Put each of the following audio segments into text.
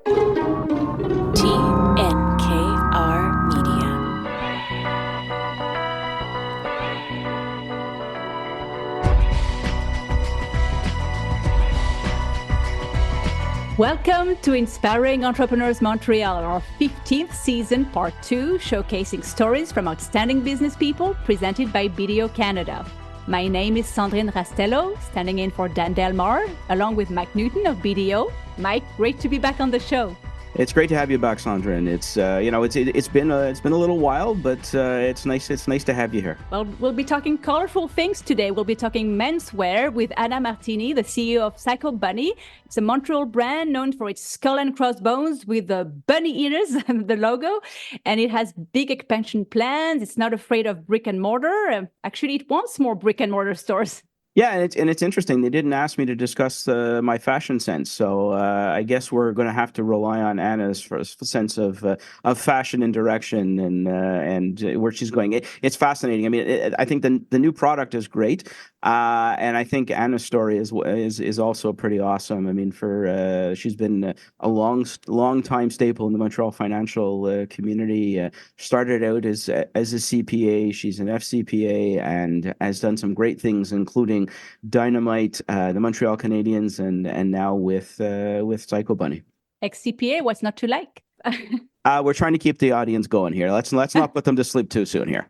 TNKR Media. Welcome to Inspiring Entrepreneurs Montreal, our 15th season, part 2, showcasing stories from outstanding business people presented by BDO Canada. My name is Sandrine Rastello, standing in for Dan Delmar, along with Mike Newton of BDO. Mike, great to be back on the show. It's great to have you back, Sandrine. It's been a little while, but it's nice to have you here. Well, we'll be talking colorful things today. We'll be talking menswear with Anna Martini, the CEO of Psychobunny. It's a Montreal brand known for its skull and crossbones with the bunny ears and the logo, and it has big expansion plans. It's not afraid of brick and mortar. Actually, it wants more brick and mortar stores. Yeah, and it's interesting. They didn't ask me to discuss my fashion sense, so I guess we're going to have to rely on Anna's sense of fashion and direction and where she's going. It's fascinating. I mean, I think the new product is great, and I think Anna's story is also pretty awesome. I mean, she's been a long time staple in the Montreal financial community. Started out as a CPA. She's an FCPA and has done some great things, including Dynamite, the Montreal Canadians, and now with Psychobunny. Ex-CPA, what's not to like? We're trying to keep the audience going here. Let's not put them to sleep too soon here.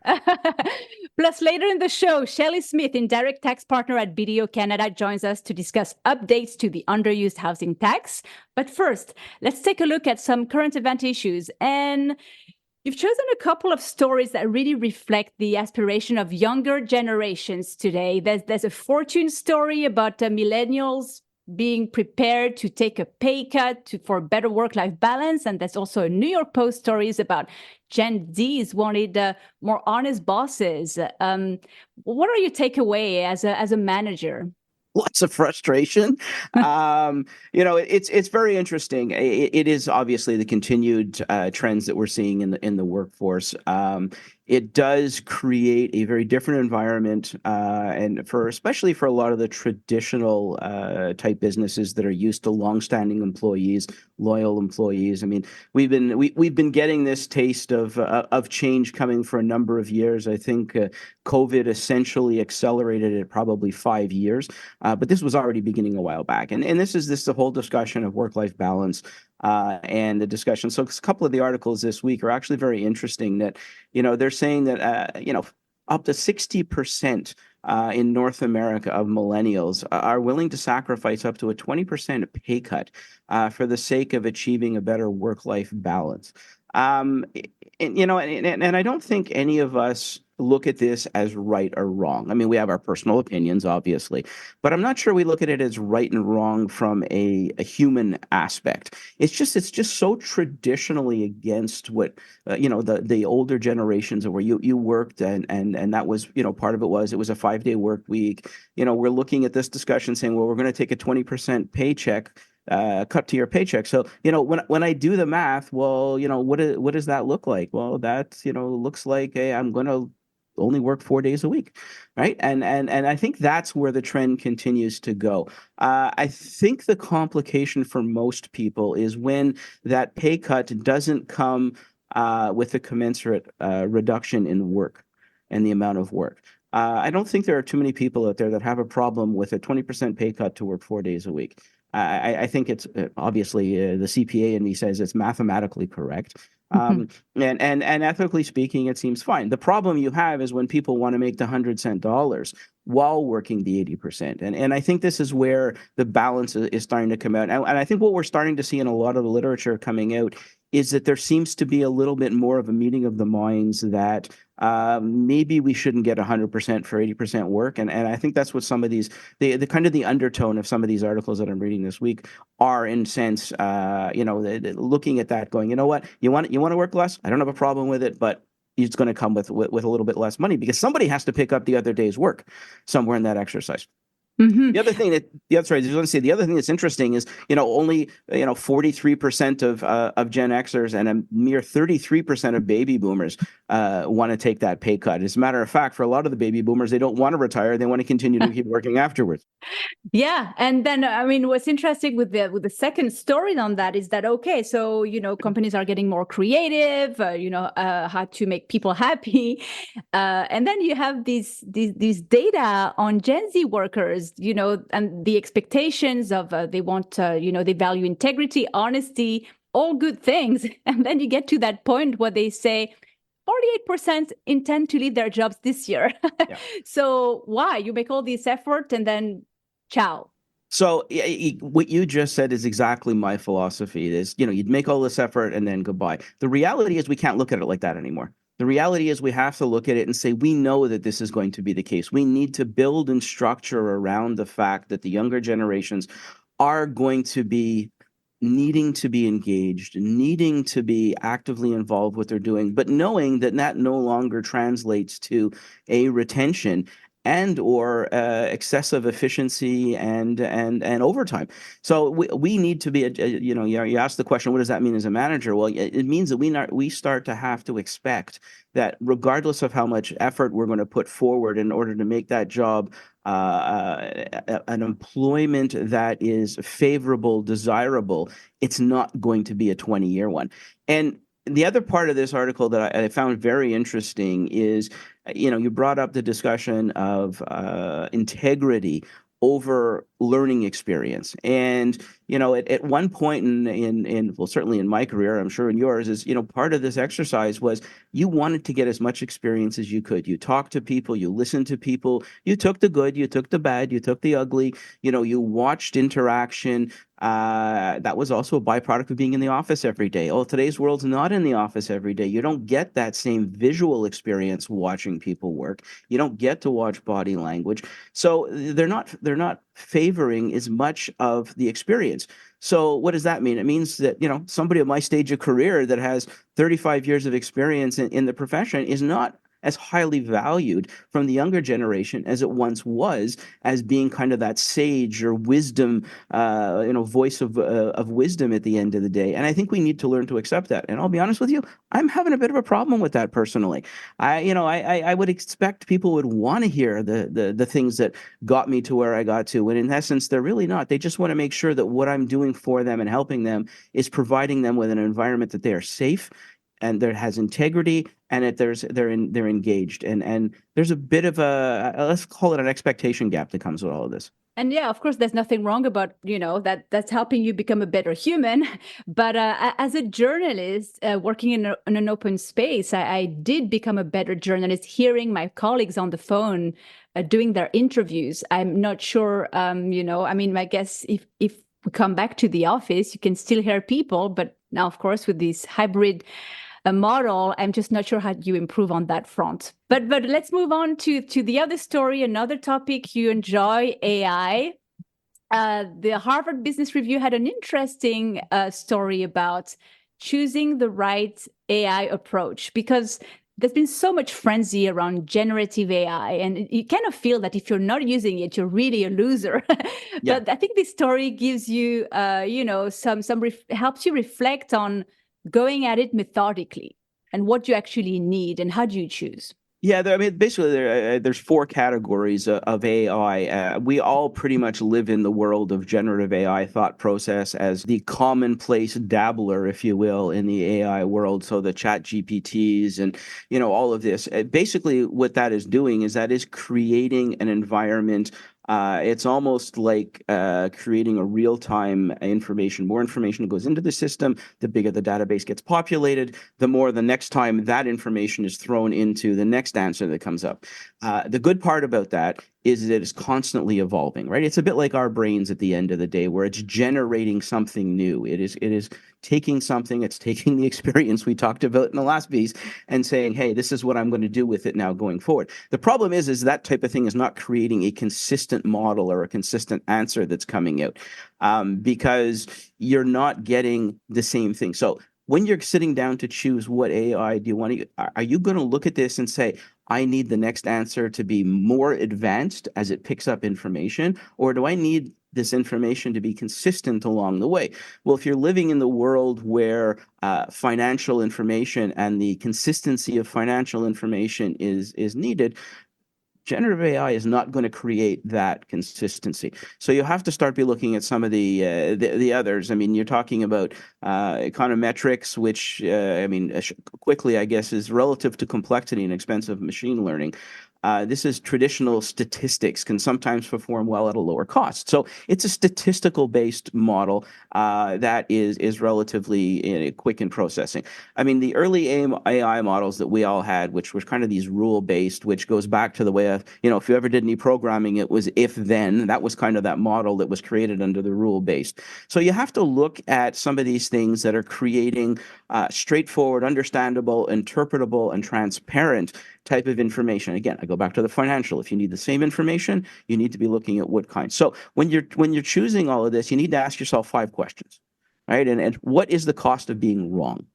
Plus, later in the show, Shelley Smith, Indirect Tax Partner at BDO Canada, joins us to discuss updates to the Underused Housing Tax. But first, let's take a look at some current event issues. And you've chosen a couple of stories that really reflect the aspiration of younger generations today. There's a Fortune story about millennials being prepared to take a pay cut for better work-life balance. And there's also a New York Post stories about Gen Zs wanted more honest bosses. What are your takeaway as a manager? Lots of frustration. It's very interesting. It is obviously the continued trends that we're seeing in the workforce. It does create a very different environment, and especially for a lot of the traditional type businesses that are used to longstanding employees, loyal employees. I mean, we've been getting this taste of change coming for a number of years. I think COVID essentially accelerated it probably 5 years, but this was already beginning a while back. And this is the whole discussion of work-life balance. And the discussion. So a couple of the articles this week are actually very interesting that, they're saying that, up to 60% in North America of millennials are willing to sacrifice up to a 20% pay cut for the sake of achieving a better work-life balance. And I don't think any of us look at this as right or wrong. I mean, we have our personal opinions, obviously, but I'm not sure we look at it as right and wrong from a human aspect. It's just so traditionally against what the older generations of where you worked and that was part of it was a 5-day work week. We're looking at this discussion saying, well, we're going to take a 20% paycheck. Cut to your paycheck. So, when I do the math, well, what does that look like? Well, that, looks like, hey, I'm going to only work 4 days a week, right? And I think that's where the trend continues to go. I think the complication for most people is when that pay cut doesn't come with a commensurate reduction in work and the amount of work. I don't think there are too many people out there that have a problem with a 20% pay cut to work 4 days a week. I think it's obviously the CPA in me says it's mathematically correct. And ethically speaking, it seems fine. The problem you have is when people want to make the 100-cent dollars while working the 80%. And I think this is where the balance is starting to come out. And I think what we're starting to see in a lot of the literature coming out is that there seems to be a little bit more of a meeting of the minds that maybe we shouldn't get 100% for 80% work. And I think that's what some of these, the kind of the undertone of some of these articles that I'm reading this week are, in sense, looking at that going, you know what, you want to work less? I don't have a problem with it, but it's going to come with a little bit less money because somebody has to pick up the other day's work somewhere in that exercise. The other thing that's right. I was going to say the other thing that's interesting is, only 43% of Gen Xers and a mere 33% of baby boomers want to take that pay cut. As a matter of fact, for a lot of the baby boomers, they don't want to retire; they want to continue to keep working afterwards. Yeah, and then I mean, what's interesting with the second story on that is that okay, so companies are getting more creative, how to make people happy, and then you have these data on Gen Z workers, and the expectations of they want, they value integrity, honesty, all good things, and then you get to that point where they say 48% intend to leave their jobs this year. Yeah. So why? You make all this effort and then ciao. So what you just said is exactly my philosophy. Is, you'd make all this effort and then goodbye. The reality is we can't look at it like that anymore. The reality is we have to look at it and say, we know that this is going to be the case. We need to build and structure around the fact that the younger generations are going to be needing to be engaged, needing to be actively involved with what they're doing, but knowing that that no longer translates to a retention and or excessive efficiency and overtime. So we need to be, you asked the question, what does that mean as a manager? Well, it means that we start to have to expect that regardless of how much effort we're going to put forward in order to make that job an employment that is favorable, desirable, it's not going to be a 20-year one. And the other part of this article that I found very interesting is, you brought up the discussion of integrity over learning experience. And, at one point well, certainly in my career, I'm sure in yours, is, part of this exercise was you wanted to get as much experience as you could. You talked to people, you listened to people, you took the good, you took the bad, you took the ugly, you watched interaction. That was also a byproduct of being in the office every day. Oh, today's world's not in the office every day. You don't get that same visual experience watching people work. You don't get to watch body language. So they're not favoring as much of the experience. So what does that mean? It means that, somebody at my stage of career that has 35 years of experience in the profession is not as highly valued from the younger generation as it once was, as being kind of that sage or wisdom, voice of wisdom at the end of the day. And I think we need to learn to accept that. And I'll be honest with you, I'm having a bit of a problem with that personally. I would expect people would want to hear the things that got me to where I got to, when in essence they're really not. They just want to make sure that what I'm doing for them and helping them is providing them with an environment that they are safe and that has integrity, and that they're engaged, and there's a bit of a let's call it an expectation gap that comes with all of this. And yeah, of course, there's nothing wrong about that's helping you become a better human. But as a journalist working in an open space, I did become a better journalist hearing my colleagues on the phone doing their interviews. I'm not sure, I mean, I guess if we come back to the office, you can still hear people, but now, of course, with this hybrid model, I'm just not sure how you improve on that front. But let's move on to the other story, another topic you enjoy, AI. The Harvard Business Review had an interesting story about choosing the right AI approach, because there's been so much frenzy around generative AI, and you kind of feel that if you're not using it, you're really a loser. Yeah. But I think this story gives you, helps you reflect on going at it methodically and what you actually need and how do you choose. Yeah, basically, there's four categories of AI. We all pretty much live in the world of generative AI thought process as the commonplace dabbler, if you will, in the AI world. So the chat GPTs and, all of this. Basically, what that is doing is creating an environment. It's almost like creating a real-time information. More information that goes into the system, the bigger the database gets populated, the more the next time that information is thrown into the next answer that comes up. The good part about that is that it's constantly evolving, right? It's a bit like our brains at the end of the day, where it's generating something new. It is taking something, it's taking the experience we talked about in the last piece and saying, hey, this is what I'm going to do with it now going forward. The problem is that type of thing is not creating a consistent model or a consistent answer that's coming out, because you're not getting the same thing. So when you're sitting down to choose what AI do you want to, are you going to look at this and say, I need the next answer to be more advanced as it picks up information, or do I need this information to be consistent along the way? Well, if you're living in the world where financial information and the consistency of financial information is needed, generative AI is not going to create that consistency. So you have to start by looking at some of the others. I mean, you're talking about econometrics, which quickly, I guess, is relative to complexity and expensive machine learning. This is traditional statistics, can sometimes perform well at a lower cost. So it's a statistical based model that is relatively quick in processing. I mean, the early AI models that we all had, which were kind of these rule based, which goes back to the way of, if you ever did any programming, it was if then. That was kind of that model that was created under the rule based. So you have to look at some of these things that are creating straightforward, understandable, interpretable, and transparent type of information. Again, I go back to the financial. If you need the same information, you need to be looking at what kind. So when you're choosing all of this, you need to ask yourself 5 questions, right? And what is the cost of being wrong?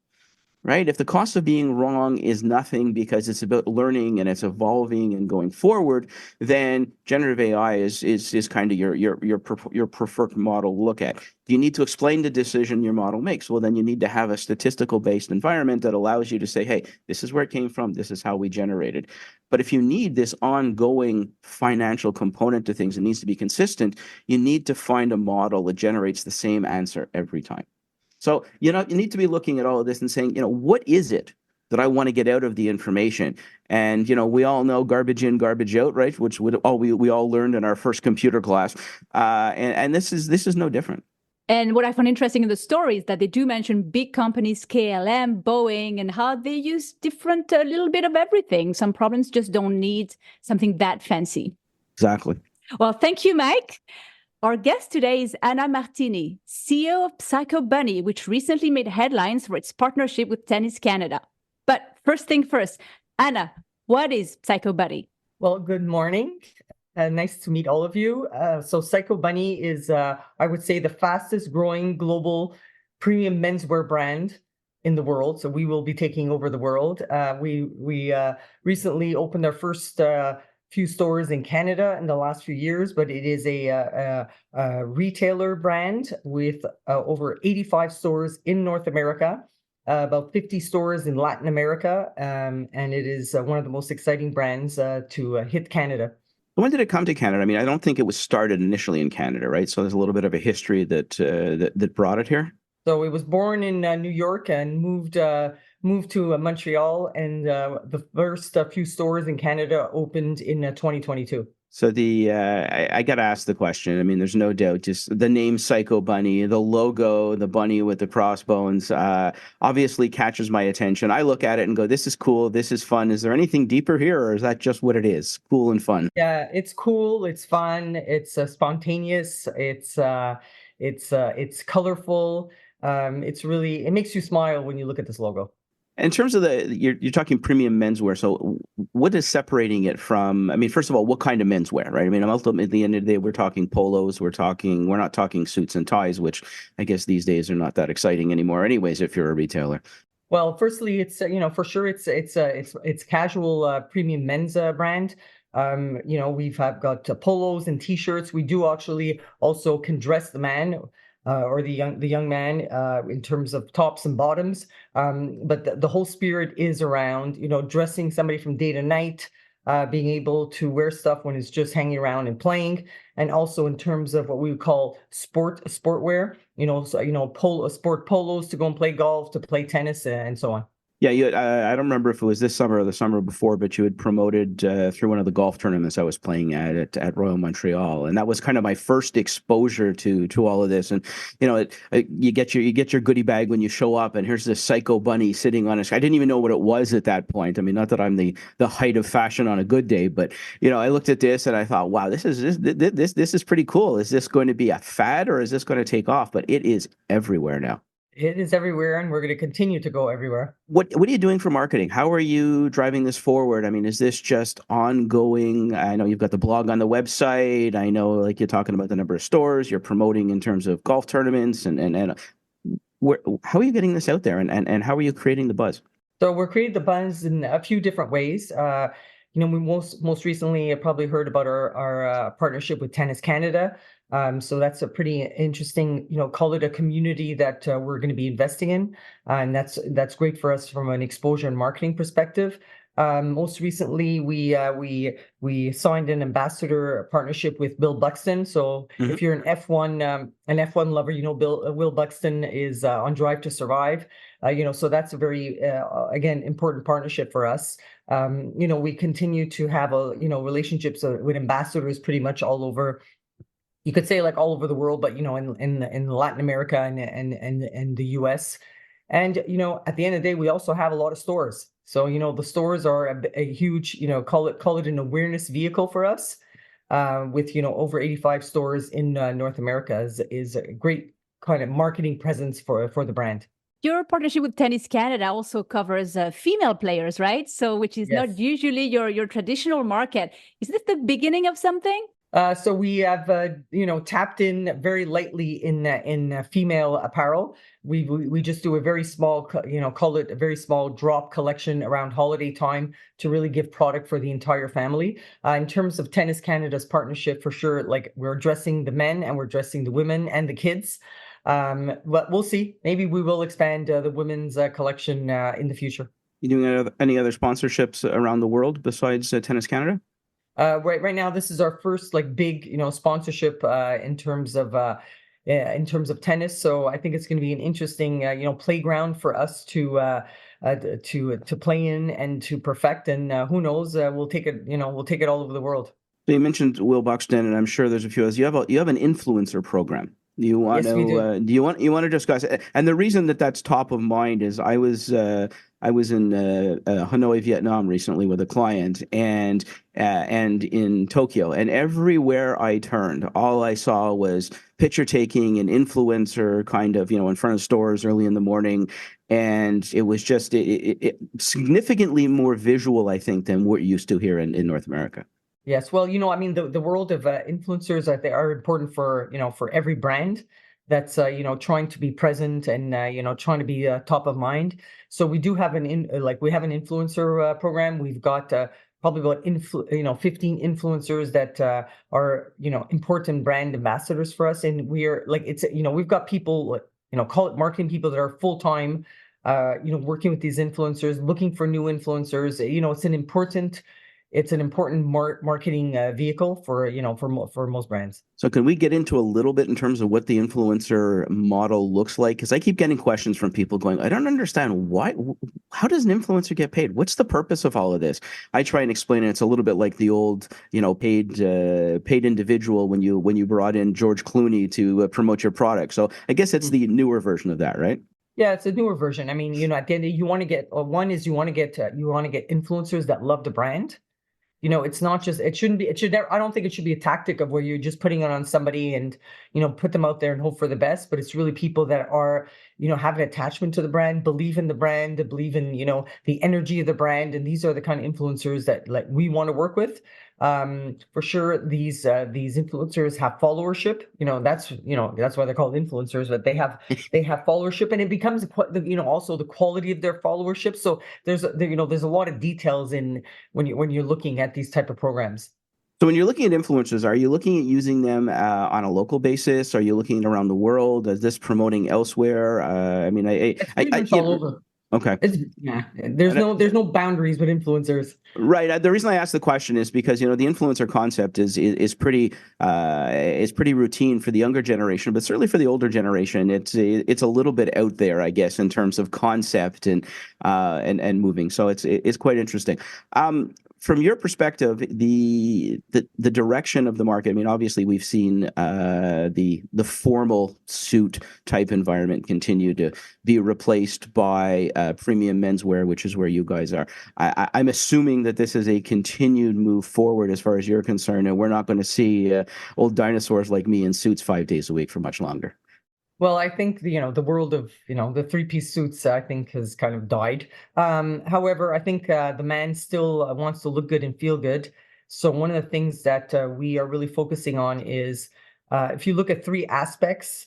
Right? If the cost of being wrong is nothing because it's about learning and it's evolving and going forward, then generative AI is kind of your preferred model to look at. Do you need to explain the decision your model makes? Well, then you need to have a statistical based environment that allows you to say, hey, this is where it came from. This is how we generated. But if you need this ongoing financial component to things, it needs to be consistent. You need to find a model that generates the same answer every time. So, you need to be looking at all of this and saying, what is it that I want to get out of the information? And, we all know garbage in, garbage out, right? Which we all learned in our first computer class. And this is no different. And what I found interesting in the story is that they do mention big companies, KLM, Boeing, and how they use different, a little bit of everything. Some problems just don't need something that fancy. Exactly. Well, thank you, Mike. Our guest today is Anna Martini, CEO of Psychobunny, which recently made headlines for its partnership with Tennis Canada. But first thing first, Anna, what is Psychobunny? Well, good morning. Nice to meet all of you. So Psychobunny is, I would say, the fastest growing global premium menswear brand in the world. So we will be taking over the world. We recently opened our first few stores in Canada in the last few years, but it is a retailer brand with over 85 stores in North America, about 50 stores in Latin America, and it is one of the most exciting brands to hit Canada. When did it come to Canada? I mean, I don't think it was started initially in Canada, right? So there's a little bit of a history that brought it here. So it was born in New York and moved to Montreal, and the first few stores in Canada opened in 2022. So I got to ask the question. I mean, there's no doubt, just the name Psychobunny, the logo, the bunny with the crossbones, obviously catches my attention. I look at it and go, this is cool. This is fun. Is there anything deeper here, or is that just what it is? Cool and fun. Yeah, it's cool. It's fun. It's spontaneous. It's colorful. It makes you smile when you look at this logo. In terms of you're talking premium menswear. So what is separating it from, I mean, first of all, what kind of menswear, right? I mean, ultimately, at the end of the day, we're talking polos. We're not talking suits and ties, which I guess these days are not that exciting anymore anyways, if you're a retailer. Well, firstly, it's, for sure it's casual premium men's brand. We've got polos and t-shirts. We do actually also can dress the man or the young man in terms of tops and bottoms. But the whole spirit is around, dressing somebody from day to night, being able to wear stuff when it's just hanging around and playing. And also in terms of what we would call sportwear, sport polos to go and play golf, to play tennis, and so on. Yeah, I don't remember if it was this summer or the summer before, but you had promoted through one of the golf tournaments I was playing at Royal Montreal, and that was kind of my first exposure to all of this. And you get your goodie bag when you show up, and here's this Psychobunny sitting on it. I didn't even know what it was at that point. I mean, not that I'm the height of fashion on a good day, but I looked at this and I thought, wow, this is pretty cool. Is this going to be a fad, or is this going to take off? But it is everywhere now. It is everywhere, and we're going to continue to go everywhere. What are you doing for marketing? How are you driving this forward? I mean, is this just ongoing? I know you've got the blog on the website. I know, like, you're talking about the number of stores you're promoting in terms of golf tournaments, and how are you getting this out there, and how are you creating the buzz? So we're creating the buzz in a few different ways. We most recently have probably heard about our partnership with Tennis Canada. So that's a pretty interesting, call it a community that we're going to be investing in, and that's great for us from an exposure and marketing perspective. Most recently, we signed an ambassador partnership with Bill Buxton. So if you're an F1 lover, Will Buxton is on Drive to Survive. So that's a very again important partnership for us. We continue to have relationships with ambassadors pretty much all over. You could say like all over the world, but in Latin America and the US. And at the end of the day, we also have a lot of stores. So the stores are a huge call it an awareness vehicle for us. With over 85 stores in North America is a great kind of marketing presence for the brand. Your partnership with Tennis Canada also covers female players, right? So which is not usually your traditional market. Is this the beginning of something? So we have, tapped in very lightly in female apparel. We just do a very small, call it a very small drop collection around holiday time to really give product for the entire family. In terms of Tennis Canada's partnership, for sure, like we're addressing the men and we're addressing the women and the kids. But we'll see. Maybe we will expand the women's collection in the future. You doing any other sponsorships around the world besides Tennis Canada? Right now, this is our first big sponsorship in terms of tennis. So I think it's going to be an interesting playground for us to play in and to perfect. And who knows, we'll take it all over the world. So you mentioned Will Buxton, and I'm sure there's a few others. You have an influencer program. Do you want do you want to discuss it? And the reason that's top of mind is I was in Hanoi, Vietnam recently with a client, and in Tokyo, and everywhere I turned, all I saw was picture taking and influencer kind of in front of stores early in the morning, and it was just it significantly more visual, I think, than we're used to here in North America. Yes, well, the world of influencers, they are important for every brand that's trying to be present and trying to be top of mind. So we do have we have an influencer program. We've got probably about 15 influencers that are important brand ambassadors for us, and we're we've got people call it marketing people that are full time working with these influencers, looking for new influencers. It's an important marketing vehicle for most brands. So can we get into a little bit in terms of what the influencer model looks like? Because I keep getting questions from people going, I don't understand how does an influencer get paid? What's the purpose of all of this? I try and explain it. It's a little bit like the old, paid individual when you brought in George Clooney to promote your product. So I guess it's the newer version of that, right? Yeah, it's a newer version. I mean, at the end, you want to get influencers that love the brand. It's not just, it should never, I don't think it should be a tactic of where you're just putting it on somebody and, put them out there and hope for the best, but it's really people that are, have an attachment to the brand, believe in the brand, believe in, the energy of the brand. And these are the kind of influencers that we want to work with. For sure, these influencers have followership. That's why they're called influencers, but they have followership, and it becomes also the quality of their followership. So there's a lot of details in when you're looking at these type of programs. So when you're looking at influencers, are you looking at using them on a local basis? Are you looking at around the world? Is this promoting elsewhere? It's pretty much all over. Okay. There's no boundaries with influencers. Right. The reason I ask the question is because the influencer concept is pretty routine for the younger generation, but certainly for the older generation, it's a little bit out there, I guess, in terms of concept and moving. So it's quite interesting. From your perspective, the direction of the market. I mean, obviously, we've seen the formal suit type environment continue to be replaced by premium menswear, which is where you guys are. I'm assuming that this is a continued move forward as far as you're concerned, and we're not going to see old dinosaurs like me in suits 5 days a week for much longer. Well, I think the world of the three-piece suits I think has kind of died. However, I think the man still wants to look good and feel good. So one of the things that we are really focusing on is if you look at three aspects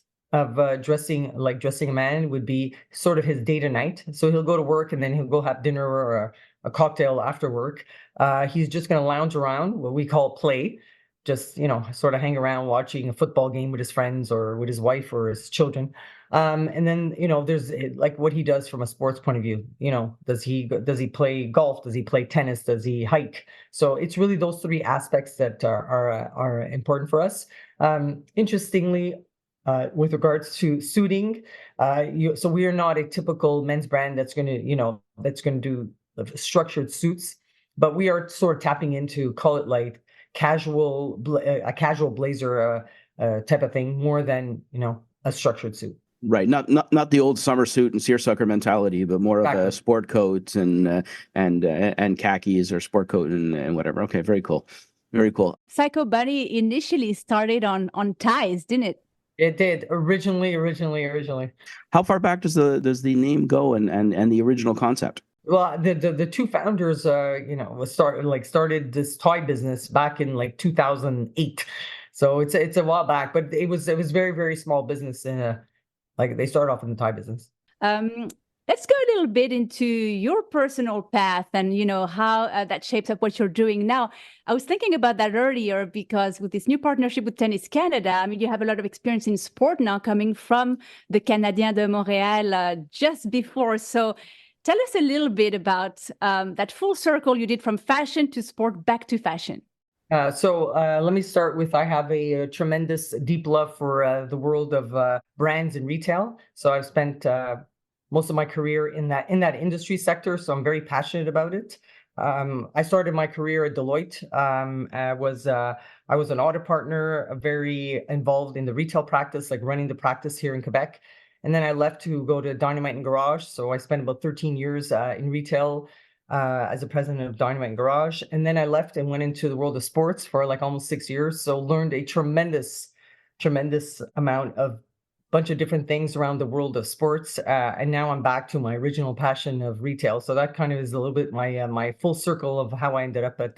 dressing a man would be sort of his day to night. So he'll go to work and then he'll go have dinner or a cocktail after work. He's just going to lounge around, what we call play, just, sort of hang around watching a football game with his friends or with his wife or his children. And then, there's like what he does from a sports point of view. Does he play golf? Does he play tennis? Does he hike? So it's really those three aspects that are important for us. Interestingly, with regards to suiting, so we are not a typical men's brand that's going to do structured suits, but we are sort of tapping into, call it like a casual blazer type of thing, more than a structured suit. Right, not the old summer suit and seersucker mentality, but more of a sport coat and khakis or sport coat and whatever. Okay, very cool, very cool. Psychobunny initially started on ties, didn't it? It did originally. How far back does the name go and the original concept? Well, the two founders, started this toy business back in like 2008. So it's a while back, but it was very, very small business. They started off in the toy business. Let's go a little bit into your personal path and, how that shapes up what you're doing now. I was thinking about that earlier because with this new partnership with Tennis Canada, I mean, you have a lot of experience in sport now coming from the Canadiens de Montréal just before. So tell us a little bit about that full circle you did from fashion to sport back to fashion. So let me start with, I have a tremendous deep love for the world of brands and retail. So I've spent most of my career in that industry sector, so I'm very passionate about it. I started my career at Deloitte. I was an audit partner, very involved in the retail practice, like running the practice here in Quebec. And then I left to go to Dynamite and Garage. So I spent about 13 years in retail as a president of Dynamite and Garage. And then I left and went into the world of sports for like almost 6 years. So learned a tremendous amount of bunch of different things around the world of sports, and now I'm back to my original passion of retail. So that kind of is a little bit my full circle of how I ended up at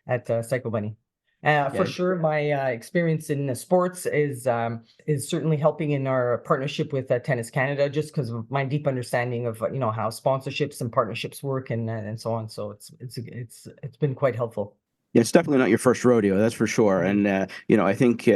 Psychobunny. For sure, my experience in sports is certainly helping in our partnership with Tennis Canada, just because of my deep understanding of how sponsorships and partnerships work and so on. So it's been quite helpful. Yeah, it's definitely not your first rodeo, that's for sure. And I think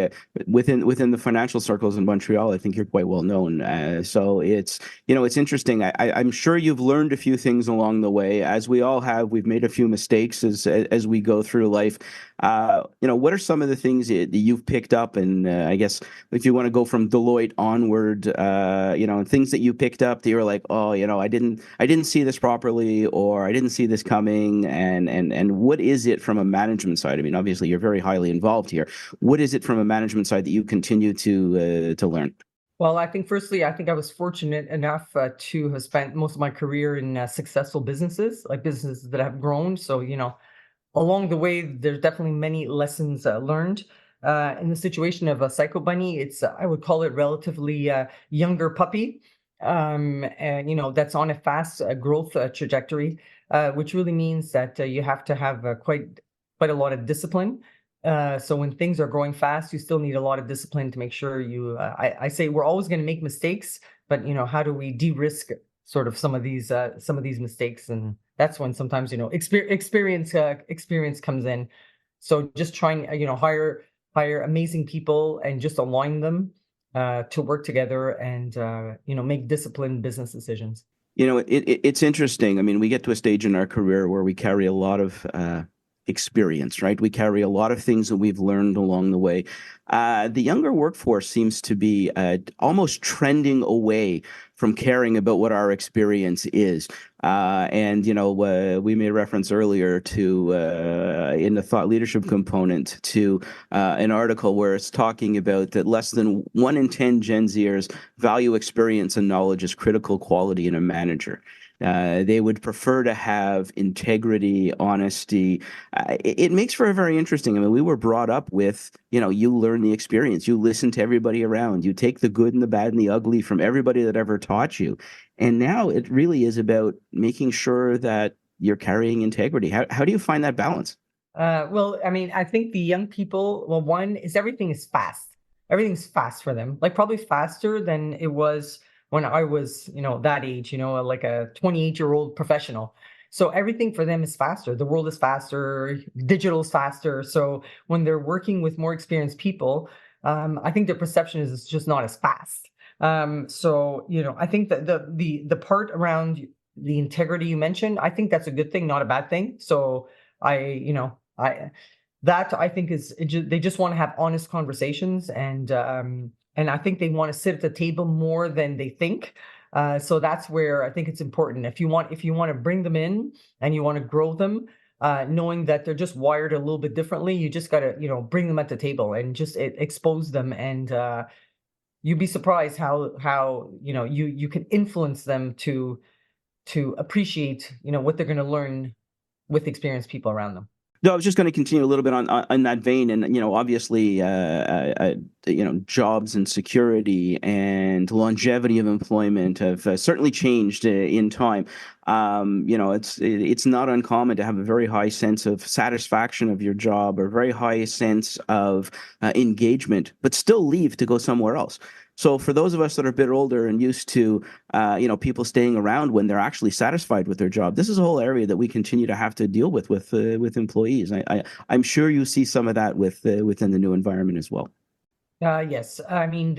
within the financial circles in Montreal, I think you're quite well known. So it's interesting. I'm sure you've learned a few things along the way, as we all have. We've made a few mistakes as we go through life. What are some of the things that you've picked up? And I guess if you want to go from Deloitte onward, things that you picked up that you were like, oh, I didn't see this properly, or I didn't see this coming. And what is it from a management side? I mean, obviously you're very highly involved here. What is it from a management side that you continue to learn? Well, I think firstly, I was fortunate enough to have spent most of my career in successful businesses, like businesses that have grown. So, along the way, there's definitely many lessons learned. In the situation of a Psychobunny, I would call it relatively younger puppy, and that's on a fast growth trajectory, which really means that you have to have quite a lot of discipline. So when things are growing fast, you still need a lot of discipline to make sure I say we're always going to make mistakes, but how do we de-risk sort of some of these mistakes? And that's when sometimes experience comes in. So just trying hire amazing people and just align them to work together and make disciplined business decisions. It's interesting. I mean, we get to a stage in our career where we carry a lot of experience, right? We carry a lot of things that we've learned along the way. The younger workforce seems to be almost trending away from caring about what our experience is. We made reference earlier to, in the thought leadership component, to an article where it's talking about that less than 1 in 10 Gen Zers value experience and knowledge as critical quality in a manager. They would prefer to have integrity, honesty. It makes for a very interesting. I mean, we were brought up with, you learn the experience. You listen to everybody around. You take the good and the bad and the ugly from everybody that ever taught you. And now it really is about making sure that you're carrying integrity. How do you find that balance? Well, I mean, I think the young people, one is everything is fast. everything's fast for them, like probably faster than it was when I was, that age, like a 28-year-old professional. So everything for them is faster. The world is faster, digital is faster. So when they're working with more experienced people, I think their perception is it's just not as fast. So, I think that the part around the integrity you mentioned, I think that's a good thing, not a bad thing. So I think they just want to have honest conversations, and I think they want to sit at the table more than they think. So that's where I think it's important. If you want to bring them in and you want to grow them, knowing that they're just wired a little bit differently, you just got to, bring them at the table and just expose them, and you'd be surprised how you can influence them to appreciate, what they're going to learn with experienced people around them. No, I was just going to continue a little bit on that vein, and obviously, jobs and security and longevity of employment have certainly changed in time. It's not uncommon to have a very high sense of satisfaction of your job, or very high sense of engagement, but still leave to go somewhere else. So for those of us that are a bit older and used to, people staying around when they're actually satisfied with their job, this is a whole area that we continue to have to deal with employees. I'm sure you see some of that within the new environment as well. Yes, I mean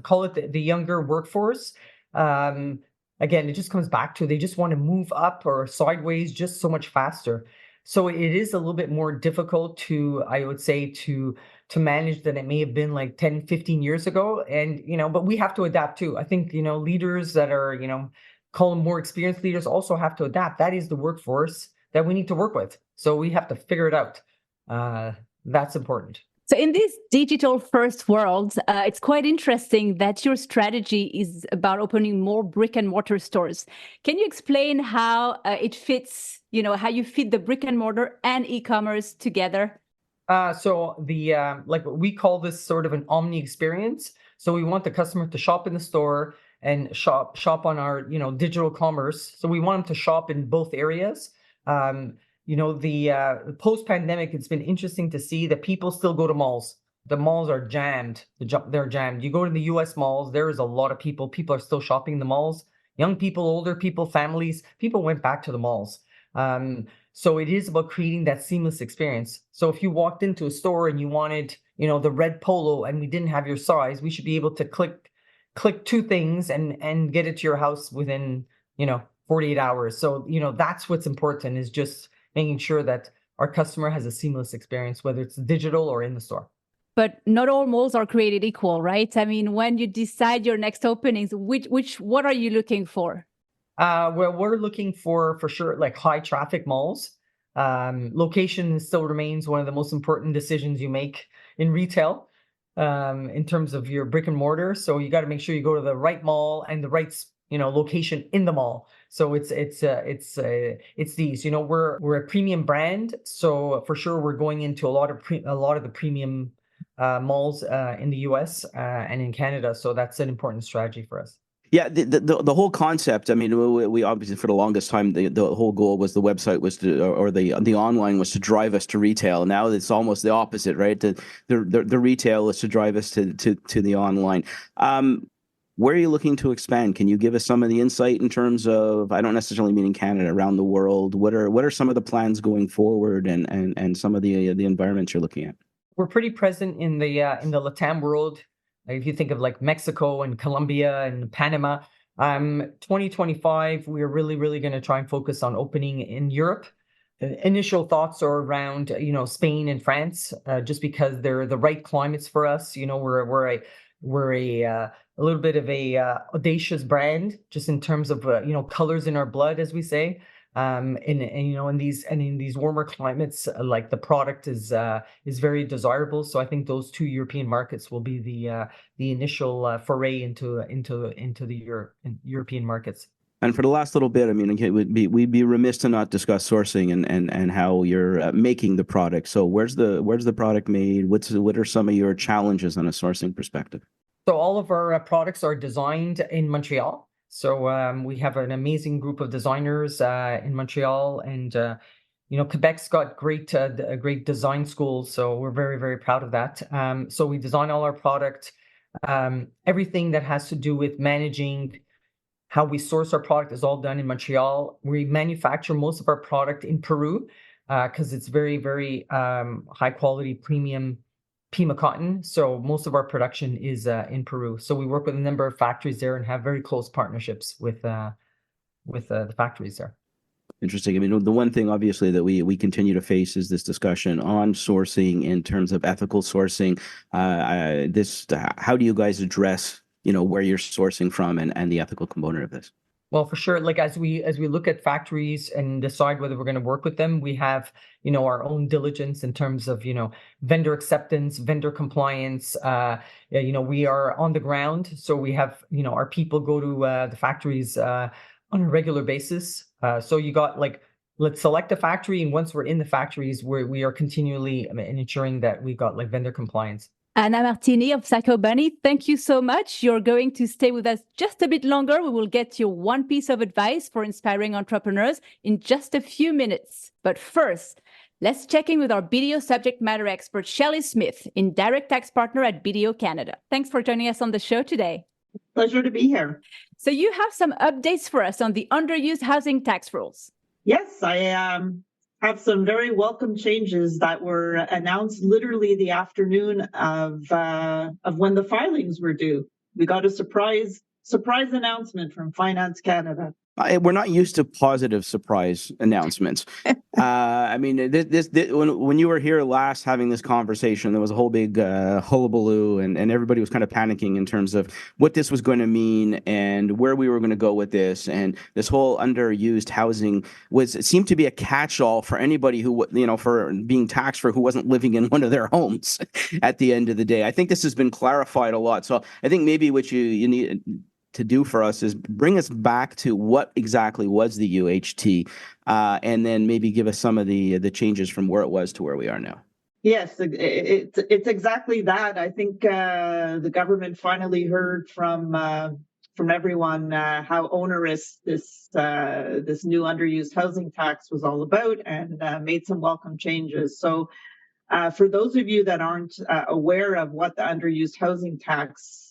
call it the younger workforce. Again, it just comes back to they just want to move up or sideways just so much faster. So it is a little bit more difficult to, I would say, to manage than it may have been like 10, 15 years ago. And, but we have to adapt too. I think, leaders that are, call them more experienced leaders also have to adapt. That is the workforce that we need to work with. So we have to figure it out. That's important. So in this digital first world, it's quite interesting that your strategy is about opening more brick and mortar stores. Can you explain how it fits, how you fit the brick and mortar and e-commerce together? So like we call this sort of an omni experience. So we want the customer to shop in the store and shop on our, digital commerce. So we want them to shop in both areas. The post-pandemic, it's been interesting to see that people still go to malls. The malls are jammed. They're jammed. You go to the US malls, there is a lot of people. People are still shopping in the malls. Young people, older people, families, people went back to the malls. So it is about creating that seamless experience. So if you walked into a store and you wanted, the red polo and we didn't have your size, we should be able to click two things and get it to your house within, 48 hours. So, that's what's important, is just making sure that our customer has a seamless experience, whether it's digital or in the store. But not all malls are created equal, right? I mean, when you decide your next openings, what are you looking for? Well, we're looking for sure, like high traffic malls. Location still remains one of the most important decisions you make in retail, in terms of your brick and mortar. So you got to make sure you go to the right mall and the right, location in the mall. So it's these, we're a premium brand. So for sure, we're going into a lot of the premium malls in the US and in Canada. So that's an important strategy for us. Yeah, the whole concept. I mean, we obviously, for the longest time, the whole goal was the website was to, or the online was to drive us to retail. Now it's almost the opposite, right? The retail is to drive us to the online. Where are you looking to expand? Can you give us some of the insight in terms of, I don't necessarily mean in Canada, around the world? What are some of the plans going forward, and some of the environments you're looking at? We're pretty present in the LATAM world. If you think of like Mexico and Colombia and Panama, 2025, we're really going to try and focus on opening in Europe. The initial thoughts are around, Spain and France, just because they're the right climates for us. We're a little bit of a audacious brand, just in terms of colors in our blood, as we say. In these warmer climates, like the product is very desirable. So I think those two European markets will be the initial foray into the European markets. And for the last little bit, I mean, we'd be remiss to not discuss sourcing and how you're making the product. So where's the product made? What are some of your challenges on a sourcing perspective? So all of our products are designed in Montreal. So we have an amazing group of designers in Montreal, and Quebec's got great design schools, so we're very, very proud of that. So we design all our product, everything that has to do with managing how we source our product is all done in Montreal. We manufacture most of our product in Peru because it's very, very high quality premium Pima cotton. So most of our production is in Peru. So we work with a number of factories there and have very close partnerships with the factories there. Interesting. I mean, the one thing obviously that we continue to face is this discussion on sourcing in terms of ethical sourcing. How do you guys address where you're sourcing from and the ethical component of this? Well, for sure. Like as we look at factories and decide whether we're going to work with them, we have our own diligence in terms of vendor acceptance, vendor compliance. We are on the ground, so we have our people go to the factories on a regular basis. So you got let's select a factory, and once we're in the factories, we are continually ensuring that we got vendor compliance. Anna Martini of Psychobunny, thank you so much. You're going to stay with us just a bit longer. We will get you one piece of advice for inspiring entrepreneurs in just a few minutes. But first, let's check in with our BDO subject matter expert, Shelley Smith, Indirect Tax Partner at BDO Canada. Thanks for joining us on the show today. Pleasure to be here. So you have some updates for us on the underused housing tax rules. Yes, I have some very welcome changes that were announced literally the afternoon of when the filings were due. We got a surprise announcement from Finance Canada. We're not used to positive surprise announcements. I mean, this when you were here last having this conversation, there was a whole big hullabaloo, and everybody was kind of panicking in terms of what this was going to mean and where we were going to go with this. And this whole underused housing it seemed to be a catch-all for anybody who, for being taxed for who wasn't living in one of their homes at the end of the day. I think this has been clarified a lot. So I think maybe what you need to do for us is bring us back to what exactly was the UHT, and then maybe give us some of the changes from where it was to where we are now. Yes, it's exactly that. I think the government finally heard from everyone how onerous this new underused housing tax was all about, and made some welcome changes. So for those of you that aren't aware of what the underused housing tax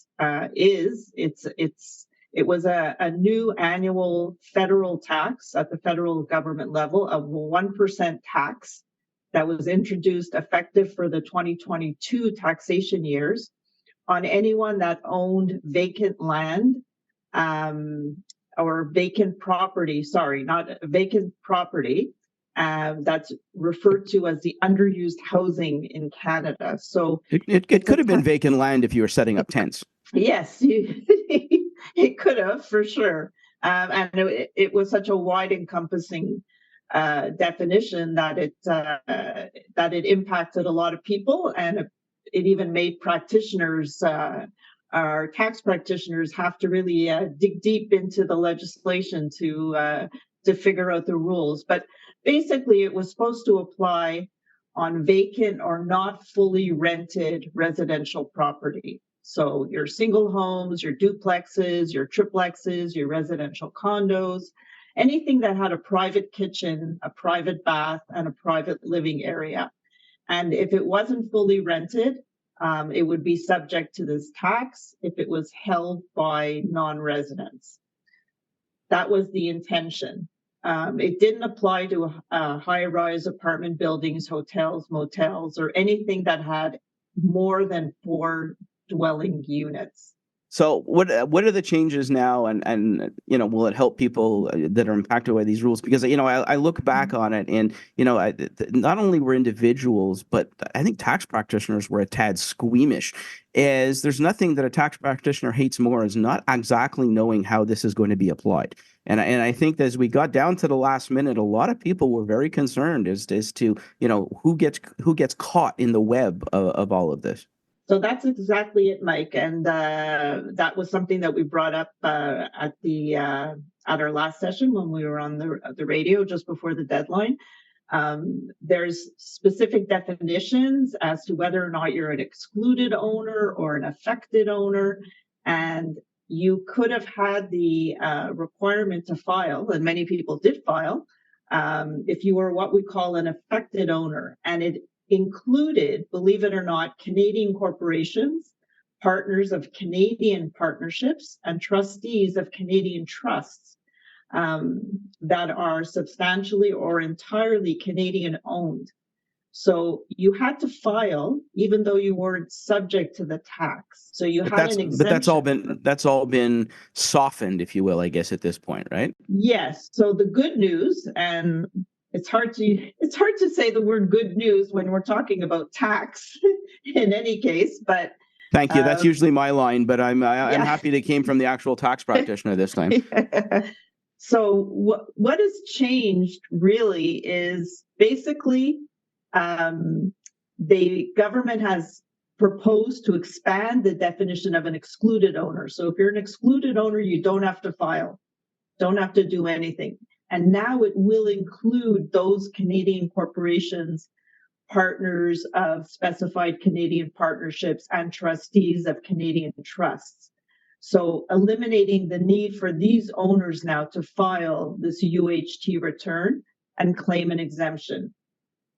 is, it was a new annual federal tax at the federal government level of 1% tax that was introduced effective for the 2022 taxation years on anyone that owned vacant land or vacant property, not vacant property, that's referred to as the underused housing in Canada. So it could have been vacant land if you were setting up tents. Yes, it could have, for sure. And it was such a wide encompassing definition that it impacted a lot of people, and it even made practitioners, our tax practitioners, have to really dig deep into the legislation to figure out the rules. But basically, it was supposed to apply on vacant or not fully rented residential property. So your single homes, your duplexes, your triplexes, your residential condos, anything that had a private kitchen, a private bath, and a private living area. And if it wasn't fully rented, it would be subject to this tax if it was held by non-residents. That was the intention. It didn't apply to high-rise apartment buildings, hotels, motels, or anything that had more than 4 dwelling units. So what are the changes now, and will it help people that are impacted by these rules? Because I look back on it, and not only were individuals, but I think tax practitioners were a tad squeamish, as there's nothing that a tax practitioner hates more is not exactly knowing how this is going to be applied. And I think as we got down to the last minute, a lot of people were very concerned as to who gets caught in the web of all of this. So that's exactly it, Mike, and that was something that we brought up at our last session when we were on the radio just before the deadline. There's specific definitions as to whether or not you're an excluded owner or an affected owner, and you could have had the requirement to file, and many people did file, if you were what we call an affected owner. And it included, believe it or not, Canadian corporations, partners of Canadian partnerships, and trustees of Canadian trusts that are substantially or entirely Canadian owned. So you had to file even though you weren't subject to the tax. So you had an exemption. But that's all been softened, if you will, I guess, at this point, right? Yes. So the good news, and it's hard to say the word good news when we're talking about tax in any case, but thank you. That's usually my line, but I'm happy they came from the actual tax practitioner this time. So what has changed really is basically the government has proposed to expand the definition of an excluded owner. So if you're an excluded owner, you don't have to file, don't have to do anything. And now it will include those Canadian corporations, partners of specified Canadian partnerships, and trustees of Canadian trusts. So eliminating the need for these owners now to file this UHT return and claim an exemption.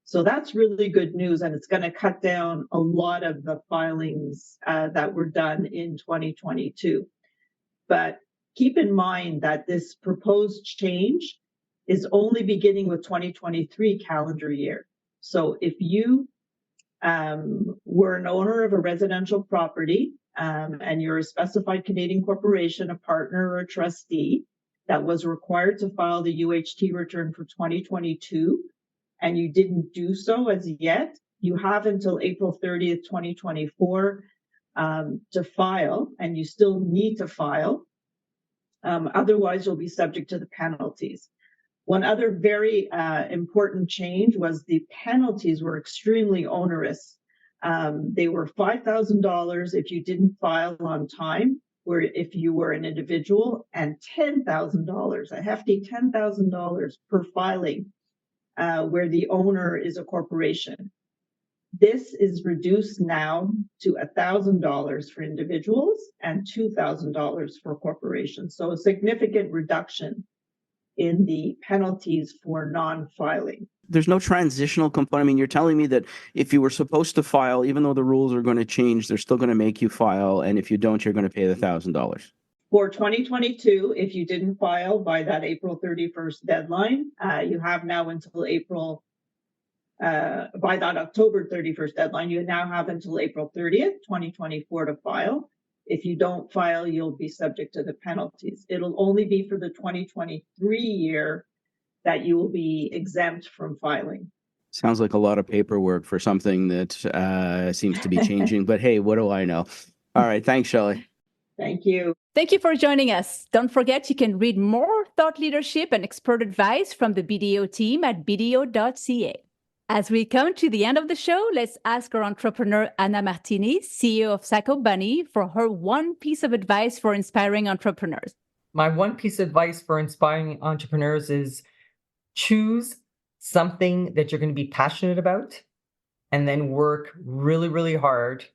So that's really good news, and it's going to cut down a lot of the filings that were done in 2022. But keep in mind that this proposed change is only beginning with 2023 calendar year. So if you were an owner of a residential property and you're a specified Canadian corporation, a partner, or a trustee that was required to file the UHT return for 2022, and you didn't do so as yet, you have until April 30th, 2024 to file, and you still need to file. Otherwise, you'll be subject to the penalties. One other very important change was the penalties were extremely onerous. They were $5,000 if you didn't file on time, or if you were an individual, and $10,000, a hefty $10,000 per filing where the owner is a corporation. This is reduced now to $1,000 for individuals and $2,000 for corporations. So a significant reduction in the penalties for non-filing. There's no transitional component. I mean, you're telling me that if you were supposed to file, even though the rules are going to change, they're still going to make you file. And if you don't, you're going to pay the $1,000. For 2022, if you didn't file by that April 31st deadline, you have now until by that October 31st deadline, you now have until April 30th, 2024 to file. If you don't file, you'll be subject to the penalties. It'll only be for the 2023 year that you will be exempt from filing. Sounds like a lot of paperwork for something that seems to be changing, but hey, what do I know? All right. Thanks, Shelley. Thank you. Thank you for joining us. Don't forget you can read more thought leadership and expert advice from the BDO team at bdo.ca. As we come to the end of the show, let's ask our entrepreneur Anna Martini, CEO of Psychobunny, for her one piece of advice for inspiring entrepreneurs. My one piece of advice for inspiring entrepreneurs is choose something that you're going to be passionate about and then work really, really hard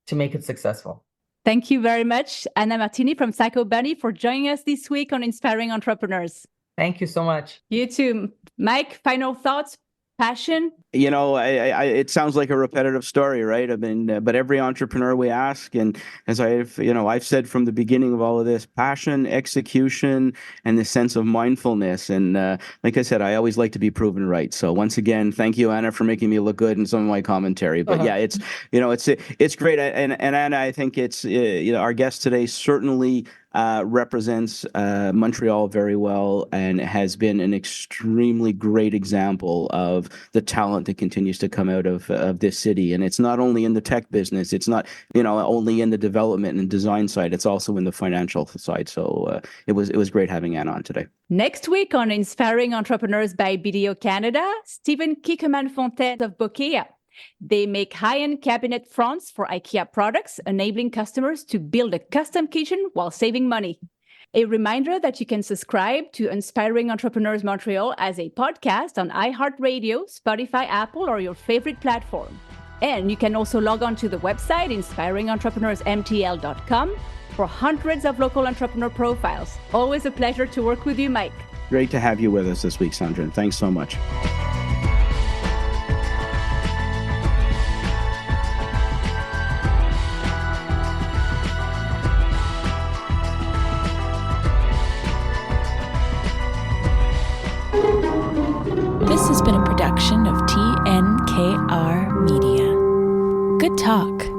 to make it successful. Thank you very much, Anna Martini from Psychobunny, for joining us this week on Inspiring Entrepreneurs. Thank you so much. You too. Mike, final thoughts? Passion? You know, it sounds like a repetitive story, right? I mean, but every entrepreneur we ask, and as I've said from the beginning of all of this, passion, execution, and the sense of mindfulness. And like I said, I always like to be proven right. So once again, thank you, Anna, for making me look good in some of my commentary. But yeah, it's great. And Anna, I think it's our guest today certainly represents Montreal very well and has been an extremely great example of the talent that continues to come out of this city. And it's not only in the tech business, it's not only in the development and design side, it's also in the financial side. So it was great having Anna on today. Next week on Inspiring Entrepreneurs by BDO Canada, Stephen Kickerman-Fontaine of Bokeh. They make high-end cabinet fronts for IKEA products, enabling customers to build a custom kitchen while saving money. A reminder that you can subscribe to Inspiring Entrepreneurs Montreal as a podcast on iHeartRadio, Spotify, Apple, or your favorite platform. And you can also log on to the website inspiringentrepreneursmtl.com for hundreds of local entrepreneur profiles. Always a pleasure to work with you, Mike. Great to have you with us this week, Sandrine. Thanks so much. This has been a production of TNKR Media. Good talk.